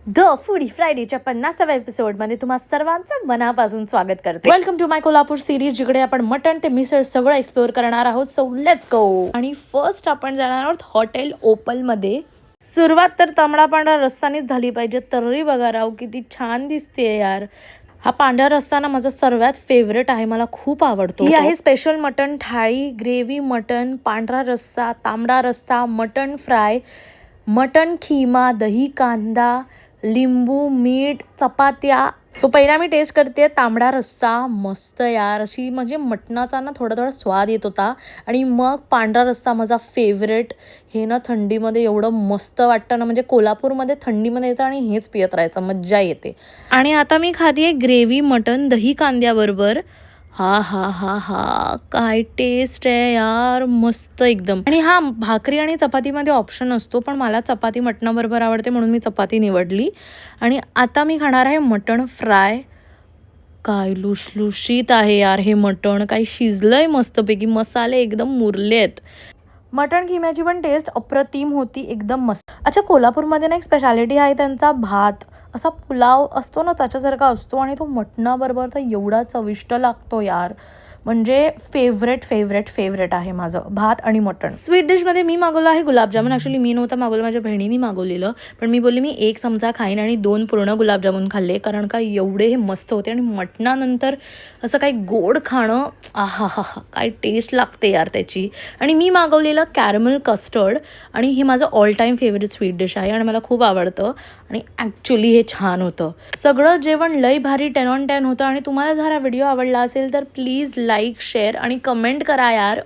The foodie फ्रायडेच्या 50व्या एपिसोडमध्ये तुम्हा सर्वांचं मनापासून स्वागत करते. Welcome to my Kolhapur series, जिकडे आपण मटण ते मिसळ सगळं एक्सप्लोअर करणार आहोत. So let's go. आणि फर्स्ट आपण जाणार आहोत हॉटेल ओपलमध्ये. सुरुवात तर तांबडा पांढरा रस्त्यानेच झाली पाहिजे. तरी बघा राव किती छान दिसते यार. हा पांढरा रस्सा ना माझा सर्वात फेवरेट आहे, मला खूप आवडतो. ही आहे स्पेशल मटण थाळी, ग्रेव्ही मटण, पांढरा रस्सा, तांबडा रस्सा, मटण फ्राय, मटण खिमा, दही कांदा, लिंबू, मीठ, चपात्या. सो पहिला मी टेस्ट करते तांबडा रस्सा. मस्त यार, अशी म्हणजे मटणाचा ना थोडा थोडा स्वाद येत होता. आणि मग पांढरा रस्सा माझा फेवरेट. हे ना थंडीमध्ये एवढं मस्त वाटतं ना, म्हणजे कोल्हापूरमध्ये थंडीमध्ये यायचं आणि हेच पियत राहायचं, मज्जा येते. आणि आता मी खाते ग्रेव्ही मटण दही कांद्याबरोबर. हा हा हा हा, काय टेस्ट आहे यार, मस्त एकदम. आणि हा भाकरी आणि चपातीमध्ये ऑप्शन असतो, पण मला चपाती मटणाबरोबर आवडते म्हणून मी चपाती निवडली. आणि आता मी खाणार आहे मटण फ्राय. काय लुसलुशीत आहे यार हे मटण, काय शिजलंय मस्तपैकी, मसाले एकदम मुरले आहेत. मटण खिम्याची पण टेस्ट अप्रतिम होती, एकदम मस्त. अच्छा, कोल्हापूरमध्ये ना एक स्पेशालिटी आहे त्यांचा भात. असा पुलाव असतो ना त्याच्यासारखा असतो आणि तो मटणाबरोबर तर एवढा चविष्ट लागतो यार. म्हणजे फेवरेट फेवरेट फेवरेट आहे माझं भात आणि मटण. स्वीट डिशमध्ये मी मागवलं आहे गुलाबजामुन. ॲक्च्युली मी नव्हतं मागवलं, माझ्या बहिणीने मागवलेलं. पण मी बोलली मी 1 चमचा खाईन आणि 2 पूर्ण गुलाबजामुन खाल्ले, कारण का एवढे हे मस्त होते. आणि मटणानंतर असं काही गोड खाणं, आहा हा हा, काय टेस्ट लागते यार त्याची. आणि मी मागवलेलं कॅरमल कस्टर्ड, आणि हे माझं all time favourite sweet dish आहे आणि मला खूप आवडतं. आणि ॲक्च्युली हे छान होतं. सगळं जेवण लई भारी 10 on 10 होतं. आणि तुम्हाला जर हा व्हिडिओ आवडला असेल तर प्लीज लाईक, शेअर आणि कमेंट करा यार.